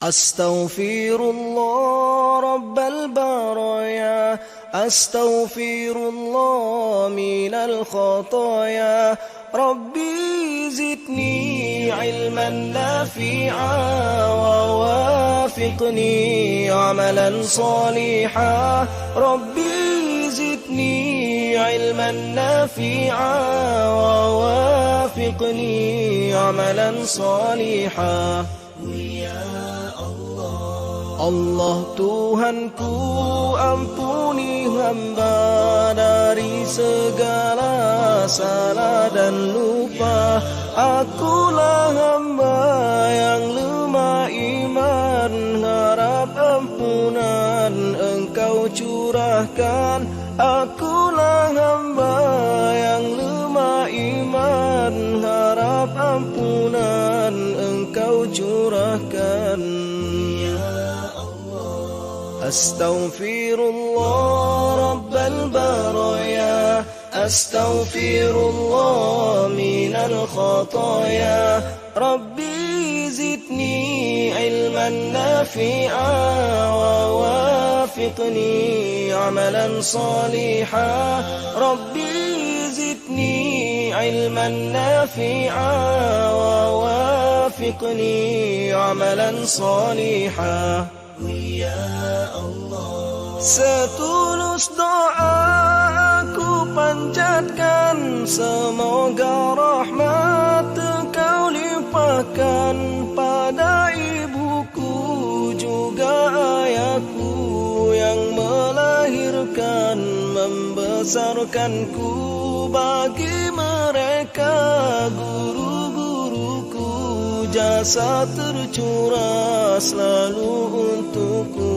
Astaghfirullah Rabbal baraya, Astaghfirullah minal khataya, Rabbi zidni ilman nafi'a wa wafiqni amalan saliha, Rabbi zidni ilman nafi'a wa wafiqni amalan saliha. Allah Tuhanku, ampuni hamba dari segala salah dan lupa. Akulah hamba yang lemah iman, harap ampunan Engkau curahkan. Akulah hamba yang lemah iman, harap ampunan Engkau curahkan. Astaghfirullah Rabbal baraya, Astaghfirullah minal khataya, Rabbi zidni ilman nafi'a wa wafiqni amalan saliha, Rabbi zidni ilman nafi'a wa wafiqni amalan saliha. Setulus doa aku panjatkan, semoga rahmat Engkau limpahkan pada ibuku juga ayahku yang melahirkan membesarkanku. Bagi mereka guru-guruku, jasa tercurah selalu untukku.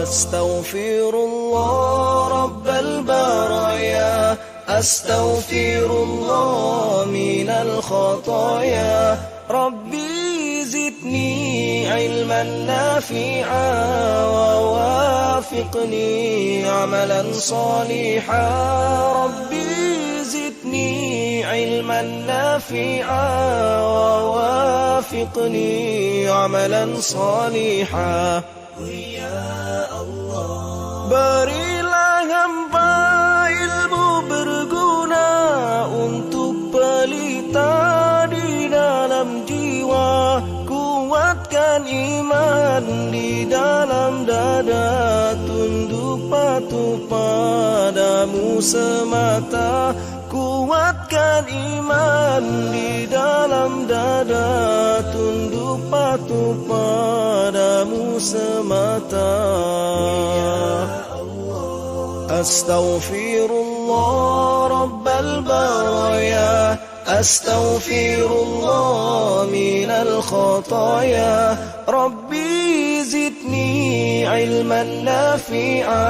Astaghfirullah Rabbal baraya, Astaghfirullah minal khataya, Rabbi zidni ilman nafi'a wa wafiqni amalan saliha, Rabbi zidni ilman nafi'a wa wafiqni amalan saliha. Berilah hamba ilmu berguna untuk pelita di dalam jiwa, kuatkan iman di dalam dada, tunduk patuh padamu semata. Kuatkan iman di dalam dada, tunduk patuh padamu semata. Astaghfirullah Rabbal baraya, Astaghfirullah minal khataya, Rabbi zidni ilman nafi'a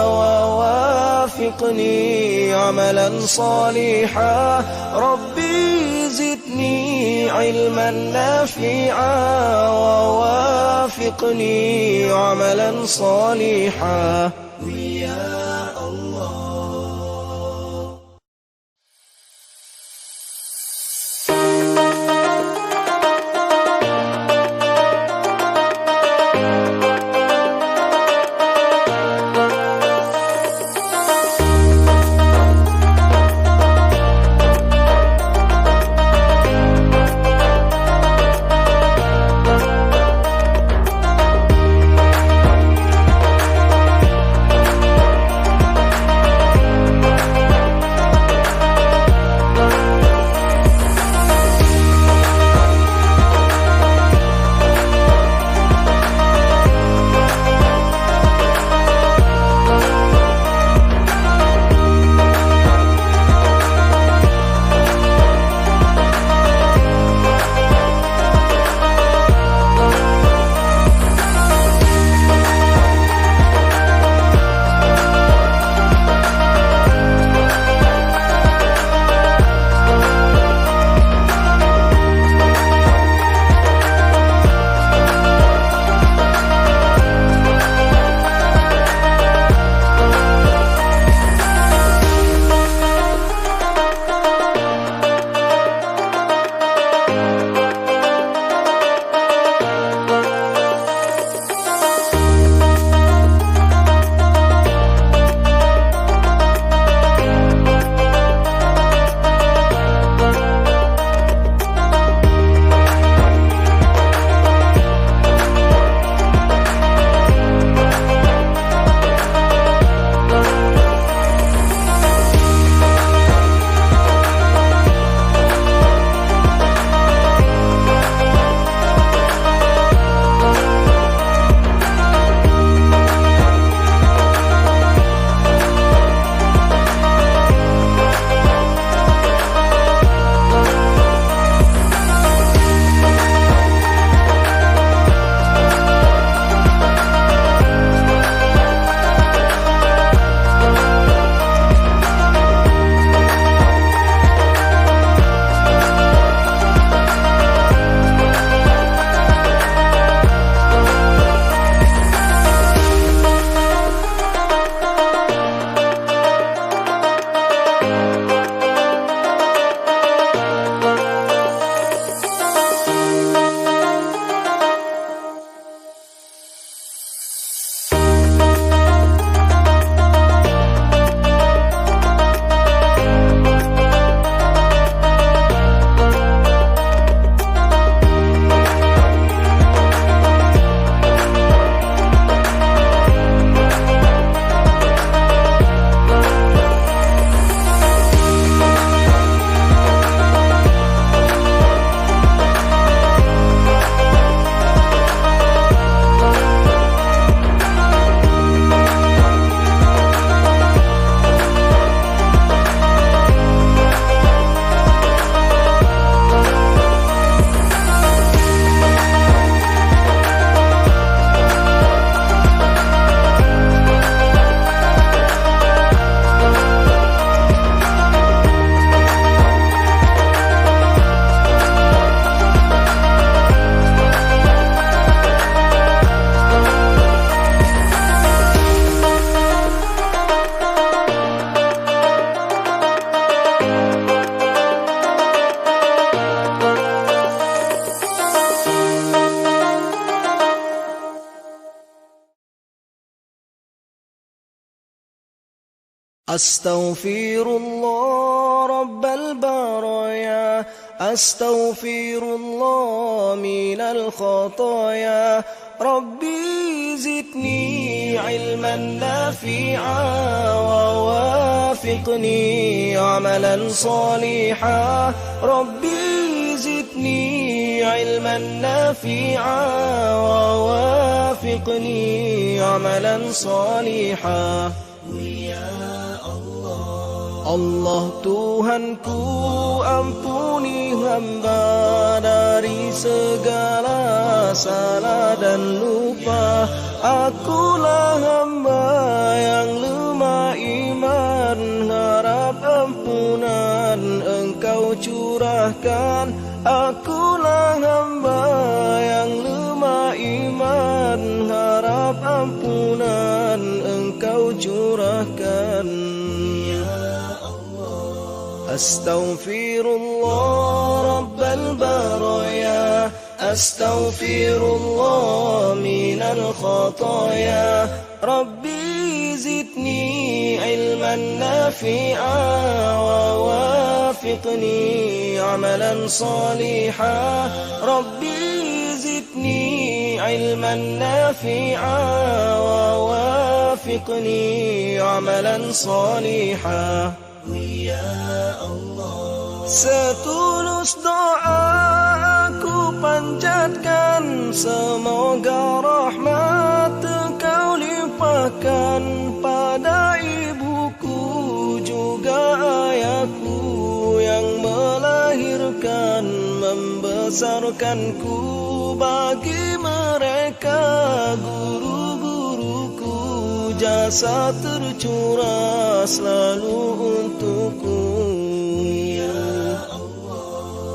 wa wafiqni amalan saliha, Rabbi zidni ilman nafi'a wa wafiqni amalan saliha. أستغفر الله رب البرايا أستغفر الله من الخطايا ربي زدني علما نافعا ووافقني عملا صالحا ربي زدني علما نافعا ووافقني عملا صالحا. Allah Tuhanku, ampuni hamba dari segala salah dan lupa. Akulah hamba yang lemah iman, harap ampunan Engkau curahkan. Akulah hamba yang lemah iman, harap ampunan Engkau curahkan. Astaghfirullah Rabbal baraya Astaghfirullah minal khataya Rabbi zidni ilman nafi'a wa wafiqni amalan saliha Rabbi zidni ilman nafi'a wa wafiqni amalan saliha. Setulus doa aku panjatkan, semoga rahmat Engkau limpahkan pada ibuku juga ayahku yang melahirkan membesarkanku. Bagi mereka guru-guruku, jasa tercurah selalu untukku.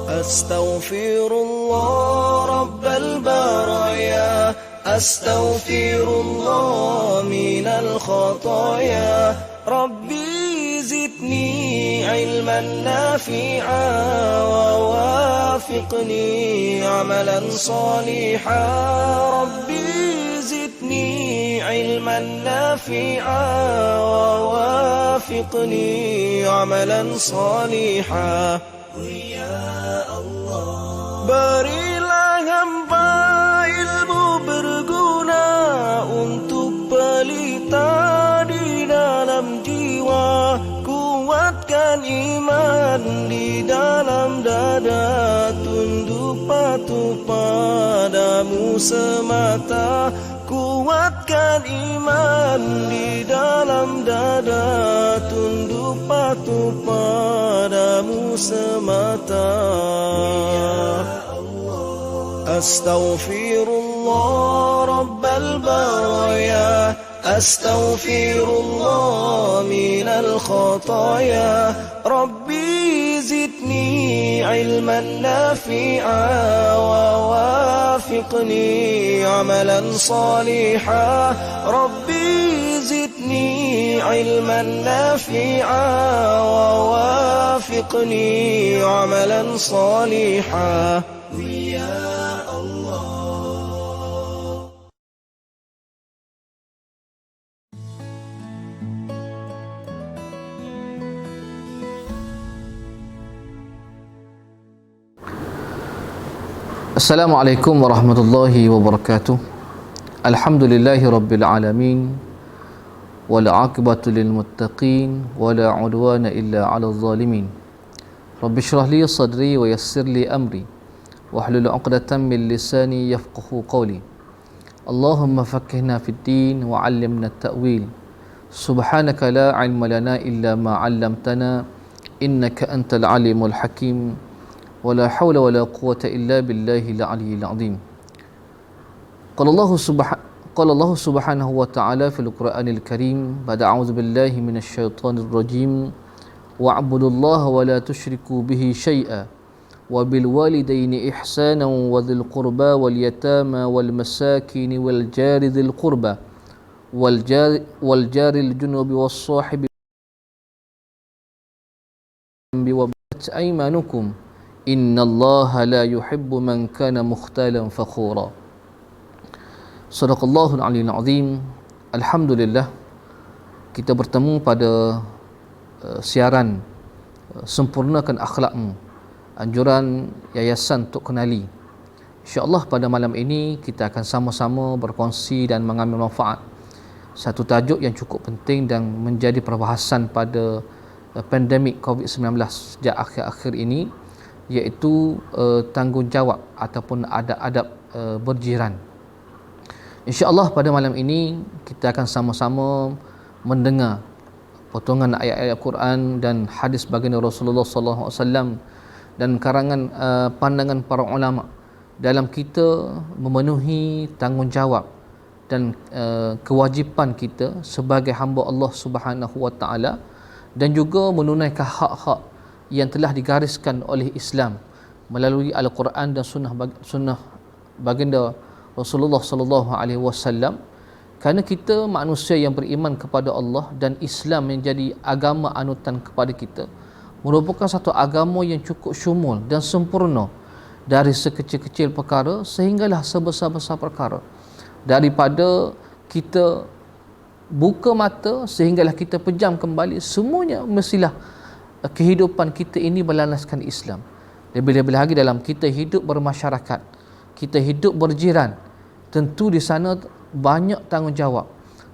Astaghfirullah Rabbal baraya Astaghfirullah minal khataya Rabbi zidni ilman nafi'a wa wafiqni amalan saliha Rabbi zidni ilman nafi'a wa wafiqni amalan saliha. Berilah hamba ilmu berguna untuk pelita di dalam jiwa. Kuatkan iman di dalam dada, tunduk patuh padamu semata. Kuatkan iman di dalam dada, tunduk patuh padamu semata. Astaghfirullah Rabbal baraya Astaghfirullah minal khataya Rabbi zidni ilman nafi'a wa wafiqni amalan saliha Rabbi zidni ilman nafi'a wa wafiqni amalan saliha. Assalamualaikum warahmatullahi wabarakatuh. Alhamdulillahi rabbil alamin wal aqibatu lil muttaqin wala udwana illa 'alal zalimin. Rabbi shrah li sadri wa yassir li amri wahlul 'uqdatam min lisani yafqahu qawli. Allahumma faqqihna fid din wa 'allimna at-ta'wil. Subhanaka la 'ilma lana illa ma 'allamtana innaka antal alimul hakim. ولا حول ولا قوة إلا بالله العلي العظيم. قال الله سبحانه وتعالى في القرآن الكريم بعد أعوذ بالله من الشيطان الرجيم واعبدوا الله ولا تشركوا به شيئا وبالوالدين إحسانا وذي القربى واليتامى والمساكين والجار ذي القربى والجار الجنوب والصاحب وبت أيمانكم Innallaha la yuhibbu man kana mukhtalan fakhura. Sadaqallahul aliyul azim. Alhamdulillah, kita bertemu pada siaran Sempurnakan Akhlakmu, anjuran yayasan untuk kenali. InsyaAllah pada malam ini kita akan sama-sama berkongsi dan mengambil manfaat satu tajuk yang cukup penting dan menjadi perbahasan pada pandemik COVID-19 sejak akhir-akhir ini, iaitu tanggungjawab ataupun adab-adab berjiran. InsyaAllah pada malam ini kita akan sama-sama mendengar potongan ayat-ayat Quran dan hadis baginda Rasulullah sallallahu alaihi wasallam dan karangan pandangan para ulama dalam kita memenuhi tanggungjawab dan kewajipan kita sebagai hamba Allah Subhanahu wa taala, dan juga menunaikan hak-hak yang telah digariskan oleh Islam melalui Al-Quran dan sunnah baginda Rasulullah sallallahu alaihi wasallam. Kerana kita manusia yang beriman kepada Allah dan Islam menjadi agama anutan kepada kita, merupakan satu agama yang cukup syumul dan sempurna, dari sekecil-kecil perkara sehinggalah sebesar-besar perkara. Daripada kita buka mata sehinggalah kita pejam kembali, semuanya mestilah kehidupan kita ini berlandaskan Islam. Lebih-lebih lagi dalam kita hidup bermasyarakat, kita hidup berjiran, tentu di sana banyak tanggungjawab,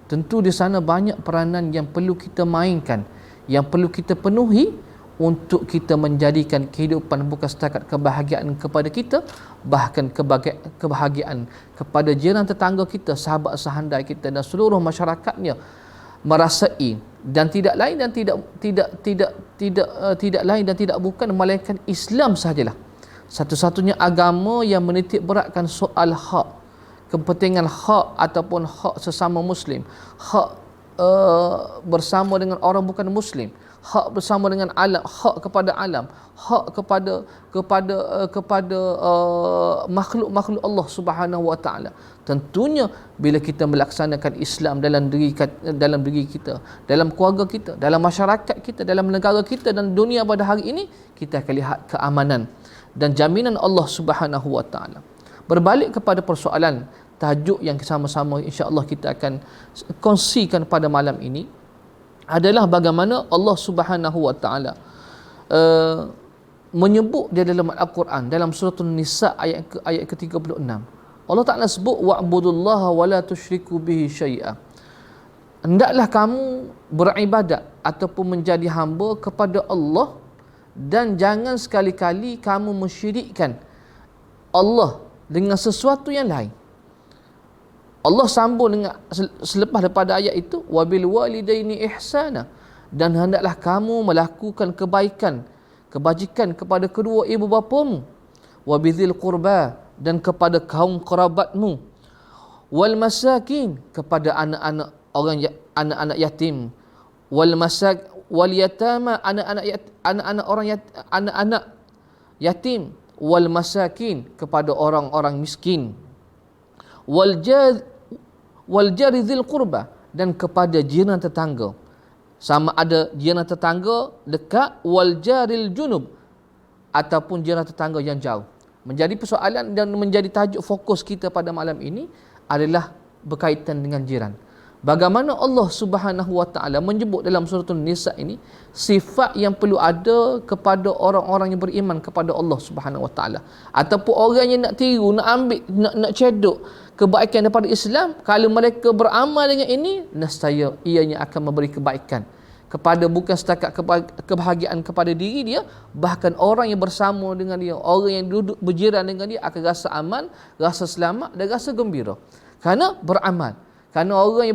tentu di sana banyak peranan yang perlu kita mainkan, yang perlu kita penuhi untuk kita menjadikan kehidupan bukan setakat kebahagiaan kepada kita, bahkan kebahagiaan kepada jiran tetangga kita, sahabat sehandai kita dan seluruh masyarakatnya merasai, dan tidak lain dan tidak lain dan tidak bukan melainkan Islam sahajalah satu-satunya agama yang menitik beratkan soal hak, kepentingan hak ataupun hak sesama Muslim, hak bersama dengan orang bukan Muslim, hak bersama dengan alam, hak kepada alam, hak kepada makhluk-makhluk Allah Subhanahu wa taala. Tentunya bila kita melaksanakan Islam dalam diri kita, dalam keluarga kita, dalam masyarakat kita, dalam negara kita dan dunia pada hari ini, kita akan lihat keamanan dan jaminan Allah Subhanahu wa taala. Berbalik kepada persoalan tajuk yang sama-sama insya-Allah kita akan kongsikan pada malam ini, adalah bagaimana Allah Subhanahu wa taala menyebut di dalam Al-Quran dalam surah An-Nisa ayat ke-36. Allah Taala sebut wa'budullaha wa la tusyriku bihi syai'a. Hendaklah kamu beribadat ataupun menjadi hamba kepada Allah dan jangan sekali-kali kamu mensyirikkan Allah dengan sesuatu yang lain. Allah sambung dengan selepas daripada ayat itu, wabil walidaini ihsana, dan hendaklah kamu melakukan kebajikan kepada kedua ibu bapamu, wabizil qurba, dan kepada kaum kerabatmu, wal masakin, kepada anak-anak yatim, wal yatama, anak-anak yatim, wal masakin, kepada orang-orang miskin, wal jari dzil qurba, dan kepada jiran tetangga, sama ada jiran tetangga dekat, wal jaril junub, ataupun jiran tetangga yang jauh. Menjadi persoalan dan menjadi tajuk fokus kita pada malam ini adalah berkaitan dengan jiran. Bagaimana Allah Subhanahu wa taala menyebut dalam surah An-Nisa ini sifat yang perlu ada kepada orang-orang yang beriman kepada Allah Subhanahu wa taala, ataupun orang yang nak tiru, nak ambil, nak cedok kebaikan daripada Islam. Kalau mereka beramal dengan ini, nescaya ianya akan memberi kebaikan kepada bukan setakat kebahagiaan kepada diri dia, bahkan orang yang bersama dengan dia, orang yang duduk berjiran dengan dia akan rasa aman, rasa selamat dan rasa gembira kerana beramal. Kerana orang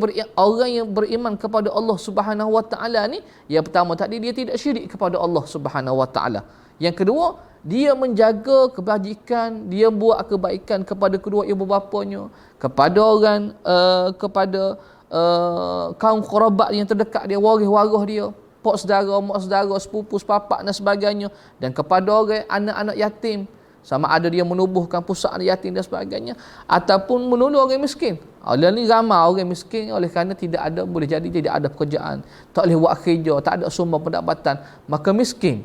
yang beriman kepada Allah Subhanahu wa taala ni, yang pertama tadi dia tidak syirik kepada Allah Subhanahu wa taala. Yang kedua, dia menjaga kebajikan, dia buat kebaikan kepada kedua ibu bapanya, kepada orang kaum kerabat yang terdekat dia, waris-waris dia, pak saudara, mak saudara, sepupu, sepapak dan sebagainya, dan kepada orang anak-anak yatim, sama ada dia menubuhkan pusat anak yatim dan sebagainya, ataupun menolong orang miskin. Oleh ni ramai orang miskin oleh kerana tidak ada, boleh jadi tidak ada pekerjaan, tak boleh buat kerja, tak ada sumber pendapatan, maka miskin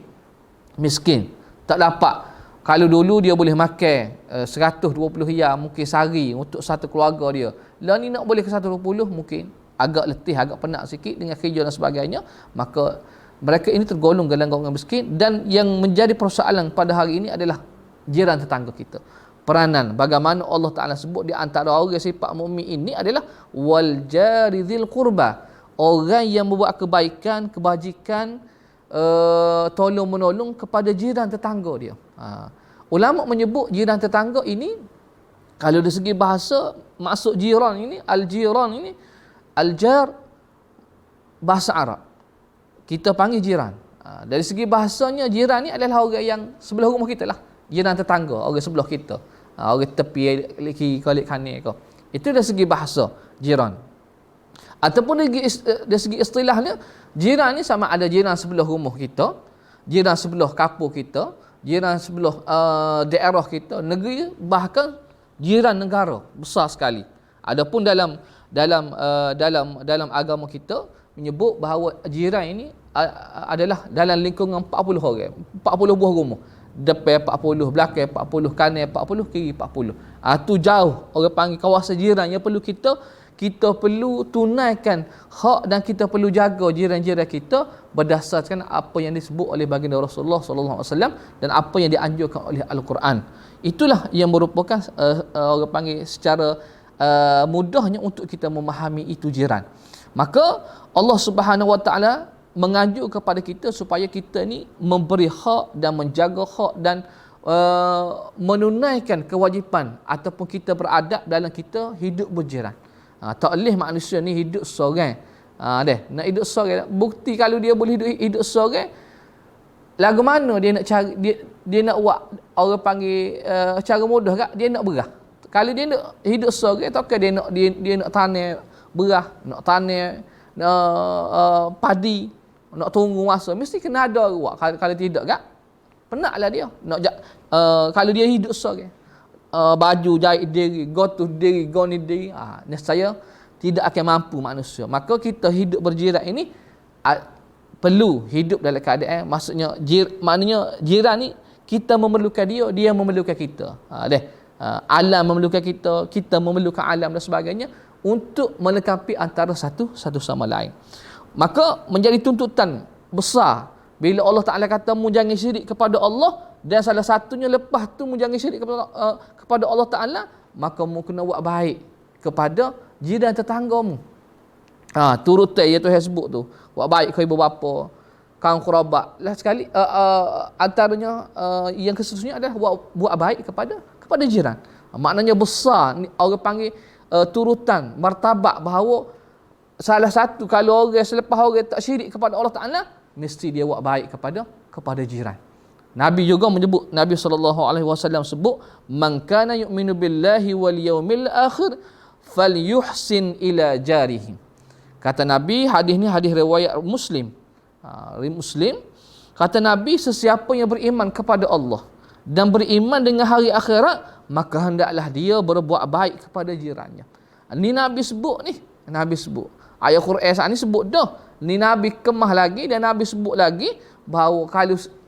tak dapat. Kalau dulu dia boleh makan 120 riyal mungkin sehari untuk satu keluarga dia, lah ni nak boleh ke 120 mungkin agak letih, agak penat sikit dengan kerja dan sebagainya, maka mereka ini tergolong dalam golongan miskin, dan yang menjadi persoalan pada hari ini adalah jiran tetangga kita. Peranan bagaimana Allah Ta'ala sebut di antara orang sifat mukmin ini adalah wal jari dzil qurba, orang yang membuat kebaikan, kebajikan, tolong menolong kepada jiran tetangga dia. Ulama menyebut jiran tetangga ini, kalau dari segi bahasa, maksud jiran ini, al-jiran ini, al-jar bahasa Arab, kita panggil jiran. Dari segi bahasanya, jiran ni adalah orang yang sebelah rumah kita lah, jiran tetangga, orang sebelah kita, orang tepi kiri kanan kau. Itu dari segi bahasa jiran. Ataupun dari segi istilahnya, jiran ni sama ada jiran sebelah rumah kita, jiran sebelah kapur kita, jiran sebelah daerah kita, negeri, bahkan jiran negara besar sekali. Adapun dalam agama kita menyebut bahawa jiran ini adalah dalam lingkungan 40 orang, 40 buah rumah. Depan 40, belakang 40, kanan 40, kiri 40. Tu jauh, orang panggil kawasan jiran yang perlu kita perlu tunaikan hak, dan kita perlu jaga jiran-jiran kita berdasarkan apa yang disebut oleh baginda Rasulullah sallallahu alaihi wasallam dan apa yang dianjurkan oleh Al-Quran. Itulah yang merupakan orang panggil secara mudahnya untuk kita memahami itu jiran. Maka Allah Subhanahu wa taala menganjur kepada kita supaya kita ni memberi hak dan menjaga hak dan menunaikan kewajipan ataupun kita beradab dalam kita hidup berjiran. Tak boleh manusia ni hidup seorang. Nak hidup seorang, bukti kalau dia boleh hidup seorang, lagu mana dia nak cari, dia nak buat orang panggil cara mudah kan, dia nak berah. Kalau dia nak hidup seorang, takkan dia nak tanam berah, nak tanam padi, nak tunggu masa, mesti kena ada buat. Kalau tidak kan, penatlah dia. Kalau dia hidup seorang, baju jahit diri, gotuh diri, goni diri, nescaya tidak akan mampu manusia. Maka kita hidup berjiran ini perlu hidup dalam keadaan, maksudnya maknanya jiran ni kita memerlukan dia, dia memerlukan kita. Alam memerlukan kita, kita memerlukan alam dan sebagainya untuk melengkapi antara satu sama lain. Maka menjadi tuntutan besar bila Allah Ta'ala kata mu jangan syirik kepada Allah, dan salah satunya lepas tu mu jangan syirik kepada Allah Ta'ala, maka mu kena buat baik kepada jiran tetanggamu. Turutan yang Tuhan sebut tu, buat baik ke ibu bapa, kaum kerabat. Lah sekali antaranya yang keseterusnya adalah buat baik kepada jiran. Maknanya besar, orang panggil turutan martabat bahawa salah satu, kalau orang selepas orang tak syirik kepada Allah Ta'ala, mesti dia buat baik kepada jiran. Nabi juga menyebut, Nabi SAW sebut, man kana yu'minu billahi wal yawmil akhir falyuhsin ila jarihi. Kata Nabi, hadis ni hadis riwayat Muslim. Muslim, kata Nabi, sesiapa yang beriman kepada Allah dan beriman dengan hari akhirat, maka hendaklah dia berbuat baik kepada jirannya. Ni Nabi sebut ni, Nabi sebut. Ayat Quran saat ni sebut dah. Ni Nabi kemah lagi, dan Nabi sebut lagi bahawa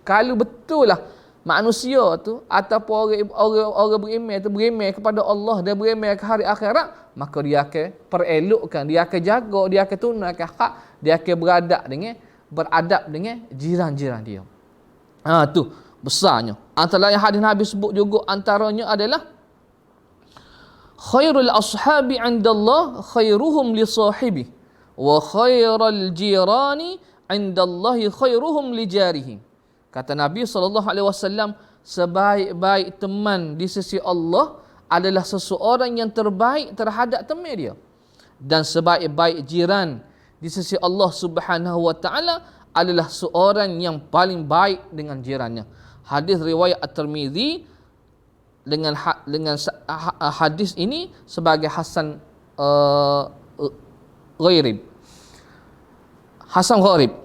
kalau betul lah manusia tu ataupun orang beriman kepada Allah dan beriman ke hari akhirat, maka dia akan perelokkan, dia akan jaga, dia akan tunaikan hak, dia akan beradab dengan jiran-jiran dia. Tu besarnya. Antara yang hadis Nabi sebut juga antaranya adalah khairul ashabi 'indallah khairuhum li sahibi wa khairul jirani 'indallahi khairuhum li jarihi. Kata Nabi SAW, sebaik-baik teman di sisi Allah adalah seseorang yang terbaik terhadap teman dia, dan sebaik-baik jiran di sisi Allah Subhanahu wa taala adalah seorang yang paling baik dengan jirannya. Hadis riwayat At-Tirmizi dengan hadis ini sebagai hasan gharib. Hasan gharib.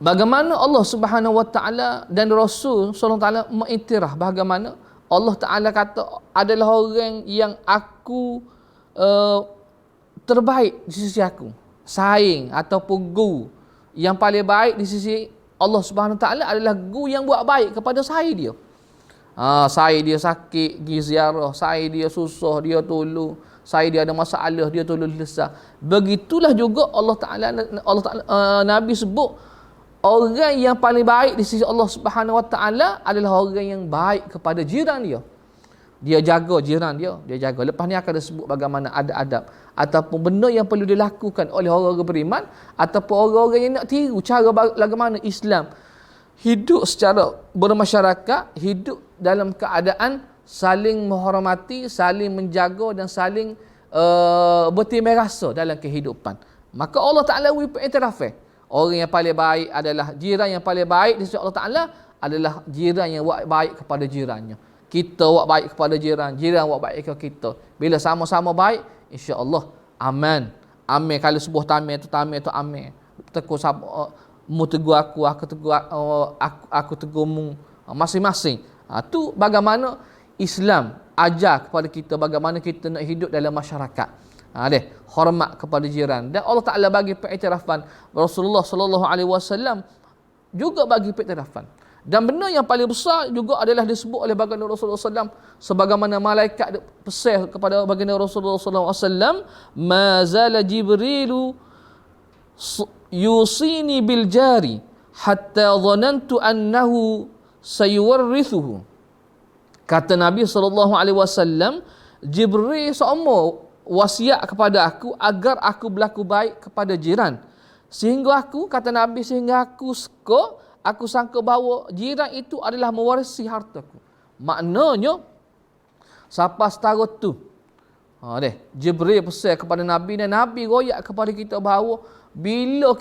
Bagaimana Allah Subhanahu wa taala dan Rasul sallallahu alaihi wasallam mengiktiraf bagaimana Allah Taala kata adalah orang yang aku terbaik di sisi aku. Saing ataupun guru yang paling baik di sisi Allah Subhanahu wa taala adalah guru yang buat baik kepada saing dia. Saing dia sakit, pergi ziarah, saing dia susah, dia tolong, saing dia ada masalah, dia tolong selesai. Begitulah juga Allah Taala Nabi sebut orang yang paling baik di sisi Allah Subhanahu Wa Taala adalah orang yang baik kepada jiran dia. Dia jaga jiran dia jaga. Lepas ni akan disebut bagaimana ada adab ataupun benda yang perlu dilakukan oleh orang-orang beriman ataupun orang-orang yang nak tiru cara bagaimana Islam hidup secara bermasyarakat, hidup dalam keadaan saling menghormati, saling menjaga dan saling bertimbang rasa dalam kehidupan. Maka Allah Ta'ala iktiraf. Orang yang paling baik adalah jiran yang paling baik di sisi Allah Ta'ala adalah jiran yang buat baik kepada jirannya. Kita buat baik kepada jiran, jiran buat baik kepada kita. Bila sama-sama baik, insya-Allah aman. Amin. Kalau sebuah tamir tu amin. Tegur mu tegur aku tegur aku tegurmu. Masing-masing. Tu bagaimana Islam ajar kepada kita bagaimana kita nak hidup dalam masyarakat. Hormat kepada jiran. Dan Allah Ta'ala bagi pengiktirafan. Rasulullah sallallahu alaihi wasallam juga bagi pengiktirafan. Dan benda yang paling besar juga adalah disebut oleh baginda Rasulullah SAW, sebagaimana malaikat pesan kepada baginda Rasulullah SAW, ma zala Jibrilu yusini bil jari hatta dhanantu annahu sayuwarrithuhu. Kata Nabi SAW, Jibril sama wasiat kepada aku agar aku berlaku baik kepada jiran. Sehingga aku sangka bahawa jiran itu adalah mewarisi hartaku. Maknanya siapa setara tu. Jibril pesan kepada Nabi dan Nabi royak kepada kita bahawa bila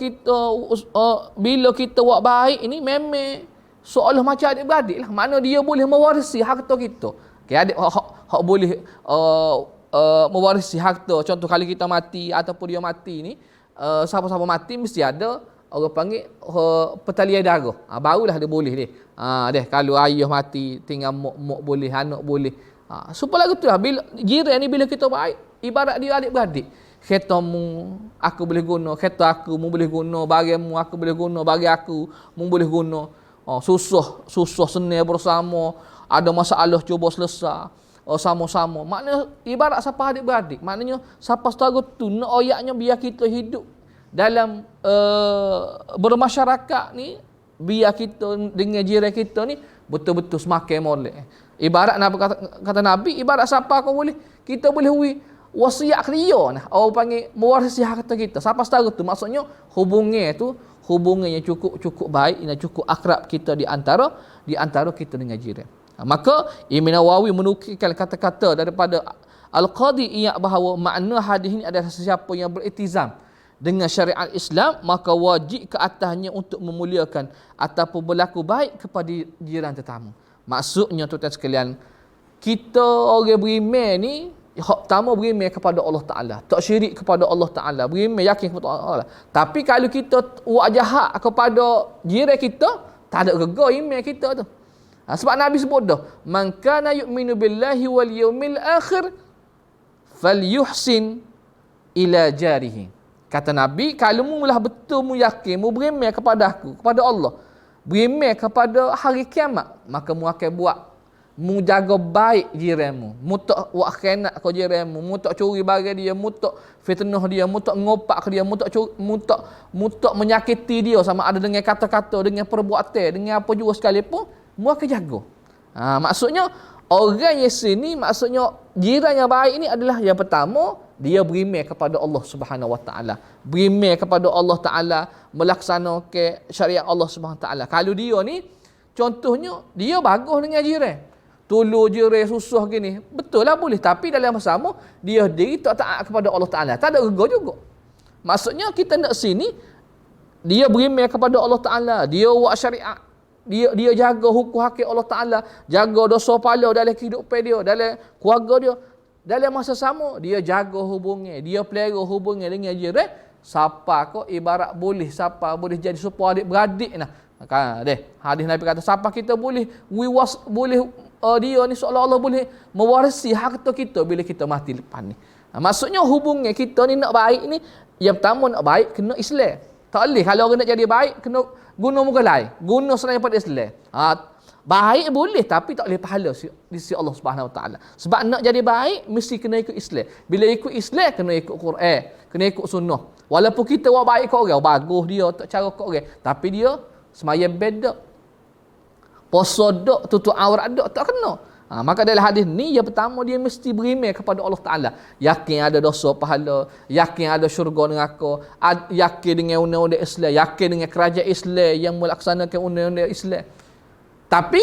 kita buat baik ini memang seolah macam adik-beradik lah. Mana dia boleh mewarisi harta kita. Adik hak boleh mewarisi harta. Contoh kalau kita mati ataupun dia mati ni, siapa-siapa mati mesti ada orang panggil pertalian darah. Barulah dia boleh dia. Kalau ayah mati tinggal mak boleh, anak boleh. Supaya lagu tu lah. Bila jiran ni bila kita baik, ibarat dia adik-beradik. Keretamu aku boleh guna, kereta aku mu boleh guna, bagimu aku boleh guna, bagi aku mu boleh guna. Susah senang bersama, ada masalah cuba selesai. Sama-sama. Maknanya ibarat siapa adik-beradik. Maknanya siapa setara tu nak ayatnya biar kita hidup dalam bermasyarakat ni, biar kita dengan jiran kita ni betul-betul semakin molek. Ibarat kata Nabi, ibarat siapa kau boleh, kita boleh wasiat ke dia nah. Orang panggil mewarisi harta kita. Siapa setara tu maksudnya hubungan yang cukup baik dan cukup akrab kita di antara kita dengan jiran. Maka Imam Nawawi menukilkan kata-kata daripada Al-Qadi Iyad bahawa makna hadis ini adalah sesiapa yang beriltizam dengan syariat Islam, maka wajib ke atasnya untuk memuliakan ataupun berlaku baik kepada jiran tetamu. Maksudnya tuan-tuan sekalian, kita orang beriman ni hak pertama beriman kepada Allah Ta'ala, tak syirik kepada Allah Ta'ala, beriman yakin kepada Allah Ta'ala. Tapi kalau kita buat jahat kepada jiran kita, tak ada gegar iman kita tu. Sebab Nabi sebut dah, man kana yu'minu billahi wal yawmil akhir falyuhsin ila jarihi. Kata Nabi, kalau mu lah betul mu yakin, mu beriman kepada aku, kepada Allah, beriman kepada hari kiamat, maka mu akan buat, mu jaga baik jiranmu, mu tak buat khianat ke jiranmu, mu tak curi barang dia, mu tak fitnah dia, mu tak ngopak ke dia, mu tak menyakiti dia sama ada dengan kata-kata, dengan perbuatan, dengan apa juga sekalipun, mu akan jaga. Maksudnya orang yang sini, maksudnya jiran yang baik ini adalah yang pertama, dia beriman kepada Allah Subhanahu Wa Taala, beriman kepada Allah Taala, melaksanakan syariat Allah Subhanahu Wa Taala. Kalau dia ni contohnya dia bagus dengan jiran, tolong jiran susah gini, betul lah boleh, tapi dalam masa sama dia diri tak taat kepada Allah Taala, tak ada rega juga. Maksudnya kita nak sini dia beriman kepada Allah Taala, dia buat syariat, dia jaga hukum hakik Allah Taala, jaga dosa pahala dalam kehidupan dia, dalam keluarga dia. Dalam masa sama dia jaga hubungan, dia pelihara hubungan dengan jiran. Siapa kau ibarat boleh, siapa boleh jadi supaya adik-beradik nah. Hadis Nabi kata siapa kita boleh dia ni seolah-olah boleh mewarisi harta kita bila kita mati lepas ni. Maksudnya hubungan kita ni nak baik ni, yang pertama nak baik kena Islam. Tak boleh kalau orang nak jadi baik kena guna muka lain, guna selain daripada Islam. Baik boleh tapi tak boleh pahala di sisi Allah Subhanahu Wa Taala. Sebab nak jadi baik mesti kena ikut Islam. Bila ikut Islam kena ikut Quran, kena ikut sunnah. Walaupun kita buat baik kat orang, bagus dia tak cara kat orang, tapi dia sembahyang beda. Puasa dak, tutup aurat dak, tak kena. Maka dalam hadis ni yang pertama dia mesti beriman kepada Allah Taala. Yakin ada dosa pahala, yakin ada syurga neraka, yakin dengan undang-undang Islam, yakin dengan kerajaan Islam yang melaksanakan undang-undang Islam. Tapi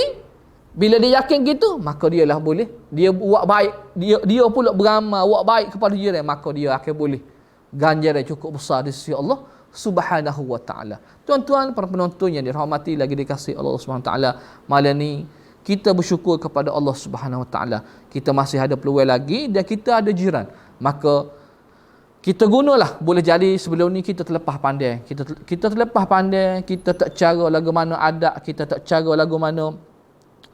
bila dia yakin gitu, maka dia lah boleh. Dia buat baik, dia pula beramal buat baik kepada jiran, maka dia akan boleh ganjaran cukup besar di sisi Allah Subhanahu Wa Taala. Tuan-tuan para penonton yang dirahmati lagi dikasihi Allah Subhanahu Wa Taala, malam ni kita bersyukur kepada Allah Subhanahu Wa Taala. Kita masih ada peluang lagi dan kita ada jiran. Maka kita gunalah, boleh jadi sebelum ni kita terlepas pandai. Kita terlepas pandai, kita tak cara lagu mana adat, kita tak cara lagu mana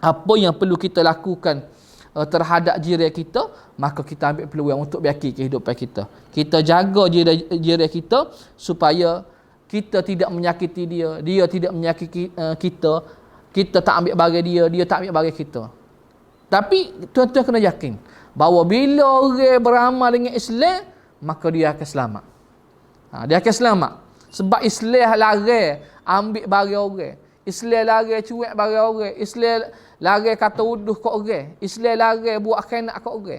apa yang perlu kita lakukan terhadap jiran kita, maka kita ambil peluang untuk biaki kehidupan kita. Kita jaga jiran kita supaya kita tidak menyakiti dia, dia tidak menyakiti kita, kita tak ambil bagi dia, dia tak ambil bagi kita. Tapi tuan-tuan kena yakin bahawa bila orang beramal dengan Islam, maka dia akan selamat. Dia akan selamat. Sebab Islam larang ambil bagi orang. Islam larang cuak bagi orang. Islam larang kata uduh kat orang. Islam larang buat khianat kat orang.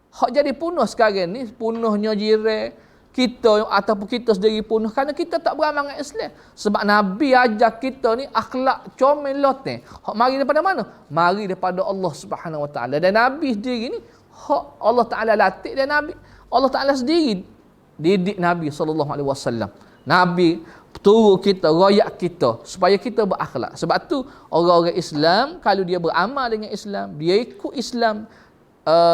Hak jadi punah sekarang ni, punahnya jiran kita ataupun kita sendiri punah kerana kita tak beramal dengan Islam. Sebab Nabi ajar kita ni akhlak comel loteng. Hak mari daripada mana? Mari daripada Allah Subhanahu Wa Taala. Dan Nabi sendiri ni hak Allah Taala latih, dan Nabi Allah Ta'ala sendiri didik Nabi SAW. Nabi turun kita, royak kita supaya kita berakhlak. Sebab tu orang-orang Islam, kalau dia beramal dengan Islam, dia ikut Islam,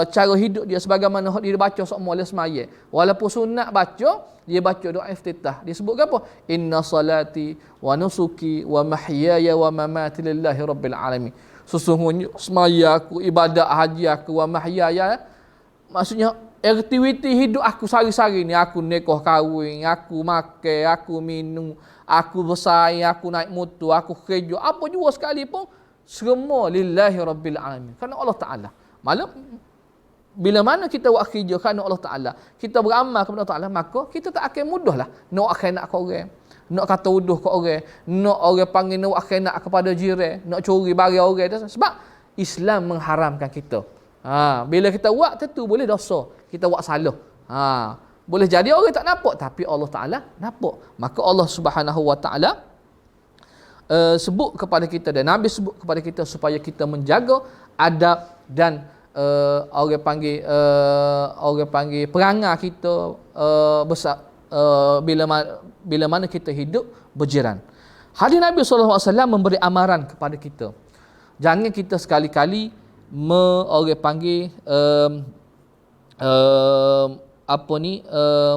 cara hidup dia sebagaimana dia baca semua oleh semaya. Walaupun sunat baca, dia baca doa iftitah. Dia sebut apa? Inna salati wa nusuki wa mahyaya wa mamati lillahi rabbil alamin. Sesungguhnya semaya aku, ibadat haji aku, wa mahyaya, maksudnya aktiviti hidup aku sehari-hari ni, aku nikah kahwin, aku makan, aku minum, aku bersaing, aku naik motor, aku kerja, apa jua sekalipun, semua lillahi rabbil alamin. Kerana Allah Ta'ala. Malam, bila mana kita buat kerja kerana Allah Ta'ala, kita beramal kepada Allah Ta'ala, maka kita tak akan mudah lah nak khianat ke orang, nak kata uduh ke orang, nak orang panggil nak khianat kepada jiran, nak curi bagi orang. Sebab Islam mengharamkan kita. Bila kita buat tentu boleh dosa, kita buat salah. Boleh jadi orang tak nampak, tapi Allah Ta'ala nampak. Maka Allah Subhanahu Wa Ta'ala sebut kepada kita, dan Nabi sebut kepada kita supaya kita menjaga adab dan orang panggil perangai kita besar bila mana kita hidup berjiran. Hadis Nabi SAW memberi amaran kepada kita. Jangan kita sekali-kali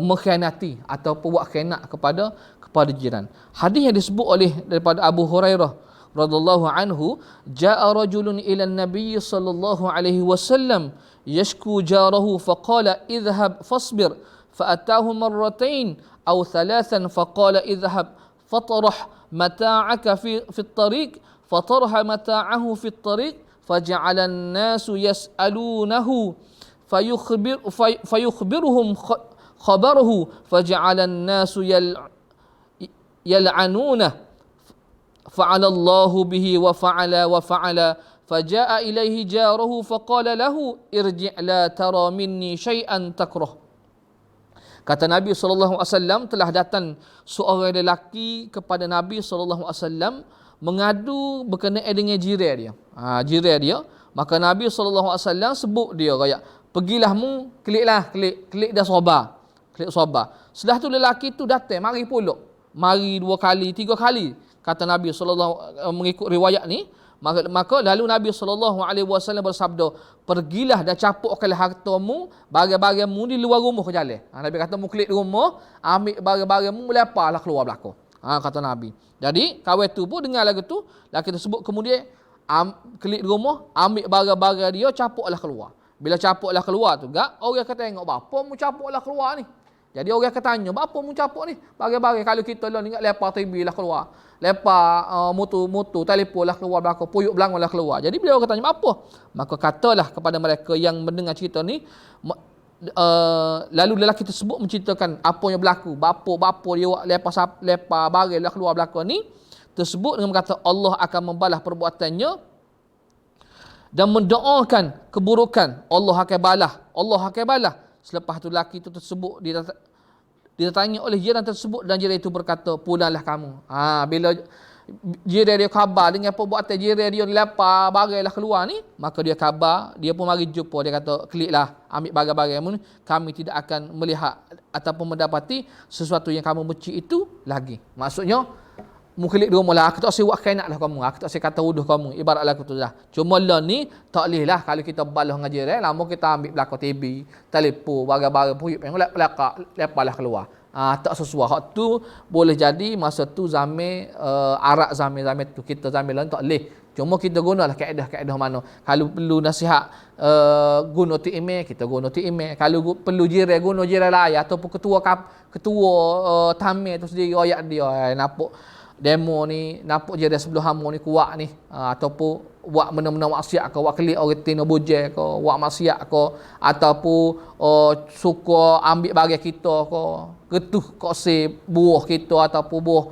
mengkhianati ataupun buat khianat kepada jiran. Hadis yang disebut oleh daripada Abu Hurairah radhiyallahu anhu, jaa rajulun ila an-nabiy sallallahu alaihi wasallam yashku jarahu faqala idhhab fasbir فأتاه مرتين أو ثلاثا فقال اذهب فطرح متاعك في الطريق فطرح متاعه في الطريق فجعل الناس يسألونه فيخبرهم خبره فجعل الناس يلعنونه فعل الله به وفعل فجاء إليه جاره فقال له ارجع لا ترى مني شيئا تكره. Kata Nabi SAW, telah datang seorang lelaki kepada Nabi SAW mengadu berkenaan dengan jiran dia. Maka Nabi SAW sebut dia kaya, pergilah mu, klik dah sabar. Setelah tu lelaki tu datang, mari pulak. Mari 2 kali, 3 kali. Kata Nabi SAW mengikut riwayat ni. Maka lalu Nabi SAW bersabda, pergilah dan capukkanlah hartamu, barang-barangmu di luar rumah ke jalan. Nabi kata, mu klik di rumah, ambil barang-barangmu, meleparlah keluar belakang. Kata Nabi. Jadi, kawan tu pun dengar lagu tu, lelaki tersebut kemudian klik di rumah, ambil barang-barang dia, capuklah keluar. Bila capuklah keluar tu, orang kata tengok, bapa mu capuklah keluar ni. Jadi orang akan tanya, apa mu capuk ni? Bagi-bagi kalau kita lah ingat lepas TV lah keluar. Lepas mutu telefon lah keluar belakang, puyuk belangon lah keluar. Jadi beliau akan tanya, apa? Maka katalah kepada mereka yang mendengar cerita ni, lalu lelaki tersebut menceritakan apa yang berlaku. Bapa dia lepas baril lah keluar belakang ni, tersebut dengan berkata Allah akan membalas perbuatannya dan mendoakan keburukan. Allah akan balas. Selepas tu lelaki itu tersebut dia tanya oleh jiran tersebut dan jiran itu berkata, pulanglah kamu. Bila jiran dia khabar dengan perbuatan jiran dia lepas barang lah keluar ni, maka dia khabar, dia pun mari jumpa, dia kata, keliklah, ambil barang-barang ni, kami tidak akan melihat ataupun mendapati sesuatu yang kamu benci itu lagi. Maksudnya, mu kelik dua mula, aku tak usah buat kainak lah kamu, aku tak usah kata uduh kamu, ibarat lagu tu dah. Cuma lah ni, tak boleh lah kalau kita balas dengan jiran, lama kita ambil belakang TV, telefon, barang-barang puyuk yang lepas lah keluar. Tak sesuai. Hak tu boleh jadi masa tu zaman Arab zaman tu, kita zaman lain tak boleh. Cuma kita gunalah kaedah-kaedah mana. Kalau perlu nasihat guna tu email, kita guna tu email. Kalau perlu jiran, guna jiran lain ataupun ketua tamir tu sendiri ayat dia nampak demo ni, nampak jiran sebelah hamba ni kuat ni, ataupun buat benda-benda maksiat ke, buat kelik orang tina bujel ke, buat maksiat ke, ataupun suka ambil bagian kita ke, getuh kosi buah kita ataupun buah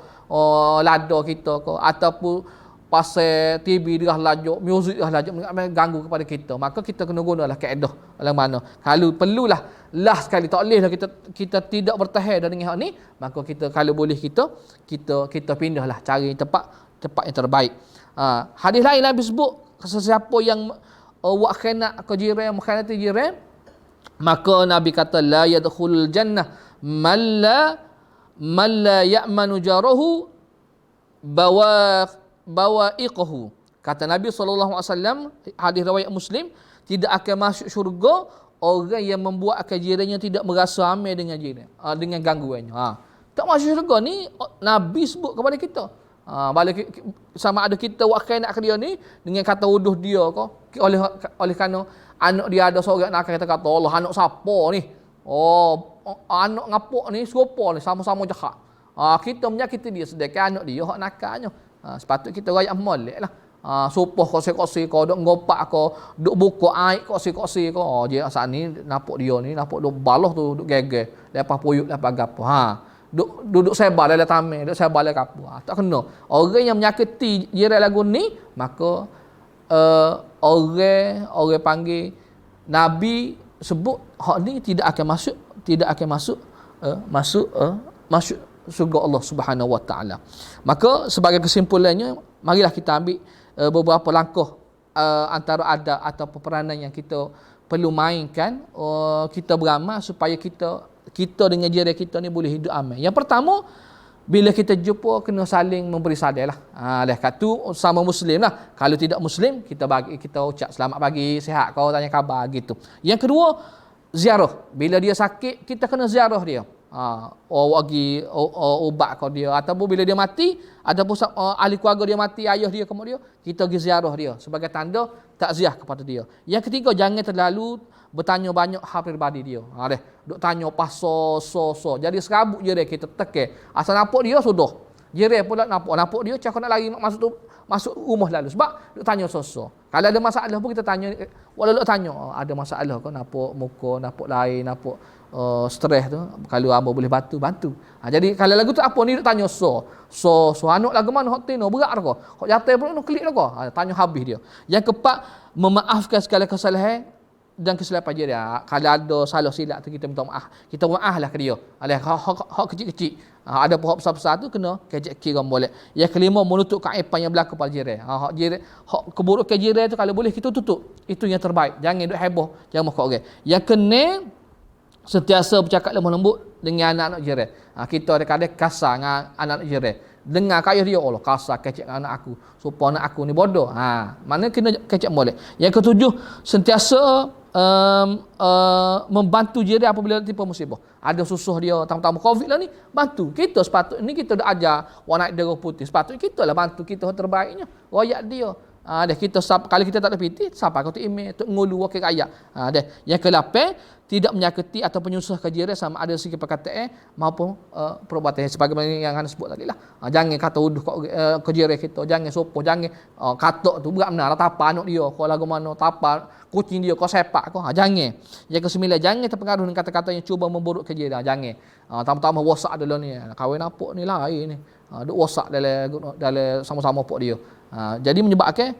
lada kita ke, ataupun pasal TV dia lajuk, muzik dia lajuk, ganggu kepada kita. Maka kita kena gunalah kaedah dalam mana. Kalau perlulah last sekali, tak boleh lah kita tidak bertahan dengan hal ni, maka kita kalau boleh kita pindahlah cari tempat yang terbaik. Hadis lain Nabi sebut, sesiapa yang buat khianat ke jiran, mengkhianati jiran, maka Nabi kata la yadkhulul jannah man la ya'manu jarahu bawa'iqahu. Kata Nabi SAW, hadis riwayat Muslim, tidak akan masuk syurga orang yang membuat jirannya tidak merasa aman dengan jiran, dengan gangguannya. Tak masuk syurga ni Nabi sebut kepada kita. Balik sama ada kita buat khianat ke dia ni dengan kata uduh dia ke, oleh kerana anak dia ada seorang nak kata Allah, anak siapa ni? Anak ngapuk ni serupa ni, sama-sama jahat. Kita menyakiti dia sedangkan anak dia hak nakalnya. Sepatut kita rayak molek lah. Supoh kosi-kosi ko, duk ngopak ko, duk buka air kosi-kosi ko. Dia saat ni nampak dia ni, nampak duk balah tu, duk geger. Lepas puyuk, lepas gapo. Duduk sebar dalam taman, duduk sebar dalam kapur. Tak kena. Orang yang menyakiti jiran lagu ni, maka orang panggil Nabi sebut hak ni tidak akan masuk surga Allah Subhanahu Wa Taala. Maka sebagai kesimpulannya, marilah kita ambil beberapa langkah antara adab atau peranan yang kita perlu mainkan, kita beramal supaya kita dengan jiran kita ni boleh hidup aman. Yang pertama, bila kita jumpa kena saling memberi sadar lah. Kata sama Muslim lah. Kalau tidak Muslim, kita ucap selamat pagi, sihat kau, tanya khabar gitu. Yang kedua, ziarah. Bila dia sakit, kita kena ziarah dia. Bagi ubat kau dia, ataupun bila dia mati, ataupun ahli keluarga dia mati, ayah dia kemudian kita pergi ziarah dia sebagai tanda takziah kepada dia. Yang ketiga, jangan terlalu bertanya banyak hal peribadi dia. Duk tanya pasal so. Jadi serabut je dia, kita tekan. Asal nampak dia sudah. Jiran pula nampak dia cakap nak lari masuk rumah lalu sebab duk tanya so. Kalau ada masalah pun kita tanya, walau duk tanya ada masalah ke, nampak muka, nampak lain, nampak stres tu, kalau abang boleh bantu. Jadi kalau lagu tu apa ni duk tanya so anak lagu mana hok tino berat ke, hok jatuh pun nak klik ke, tanya habis dia. Yang keempat, memaafkan segala kesalahan dan kesilapan dia. Kalau ada salah silap tu kita minta maaf. Kita maaf lah ke dia. Hak kecil-kecil. Ada hak besar-besar tu kena kejek kira boleh. Yang kelima, menutup keaiban yang berlaku pada jiran. Hak keburukan jiran tu kalau boleh kita tutup. Itu yang terbaik. Jangan duk heboh, jangan makok orang. Yang keenam, sentiasa bercakap lemah lembut dengan anak-anak jiran. Kita kadang-kadang kasar dengan anak-anak jiran. Dengar kaya dia, Allah kasar kecek dengan anak aku. Supaya anak aku ni bodoh. Mana kena kecek boleh. Yang ketujuh, sentiasa membantu jiran apabila tipu musibah. Ada susah dia, tamu-tamu Covid lah ni, bantu. Kita sepatutnya kita dah ajar warna naik darah putih. Sepatutnya kita lah bantu kita terbaiknya. Royak dia. Dah kita kalau kita tak ada piti, sampai kau tu email, tu ngulu wakil rakyat. Dah. Yang ke-8, tidak menyakiti atau menyusahkan jiran sama ada segi perkataan maupun perbuatan sebagaimana yang Anda sebut tadi lah. Jangan kata uduh ke jiran kita, jangan sopoh, jangan katok tu berat benar tapa anak dia, kau lagu mana tapa kucing dia, kau sepak kau. Jangan. Yang ke-9, jangan terpengaruh dengan kata-kata yang cuba memburuk ke jiran. Jangan. Tambah-tambah WhatsApp dulu ni. Kahwin apa ni lain ni. Duk WhatsApp dalam sama-sama pok dia. Jadi menyebabkan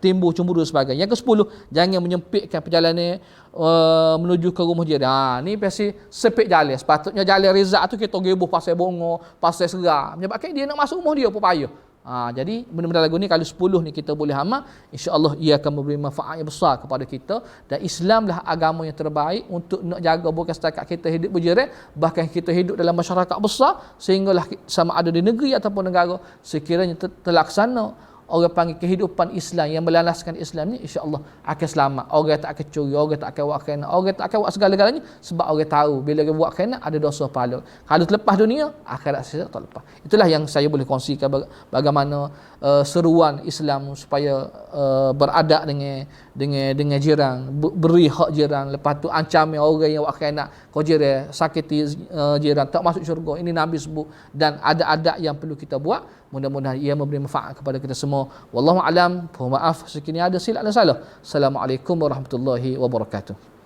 timbul cemburu dan sebagainya. Yang ke-10, jangan menyempitkan perjalanan menuju ke rumah jiran. Ni pasti sepit jalan. Sepatutnya jalan Rizal tu kita gebuh pasal bongo, pasal segar. Menyebabkan dia nak masuk rumah dia pun payah. Jadi benda-benda lagu ni kalau 10 ni kita boleh amal, insya-Allah ia akan memberi manfaat yang besar kepada kita, dan Islamlah agama yang terbaik untuk nak jaga bukan setakat kita hidup berjiran, bahkan kita hidup dalam masyarakat besar sehinggalah sama ada di negeri ataupun negara sekiranya terlaksana orang panggil kehidupan Islam yang melanaskan Islam ni, insya-Allah akan selamat. Orang tak akan curi, orang tak akan buat khianat, orang tak akan buat segala-galanya sebab orang tahu bila dia buat khianat ada dosa pahala. Kalau terlepas dunia, akhirat saya tak lepas. Itulah yang saya boleh kongsikan bagaimana seruan Islam supaya beradab dengan jiran, beri hak jiran, lepas tu ancam orang yang buat khianat kau jiran, sakiti jiran, tak masuk syurga. Ini Nabi sebut, dan ada adab yang perlu kita buat. Mudah-mudahan ia memberi manfaat kepada kita semua. Wallahu alam. Maaf sekiranya ada silap dan salah. Assalamualaikum warahmatullahi wabarakatuh.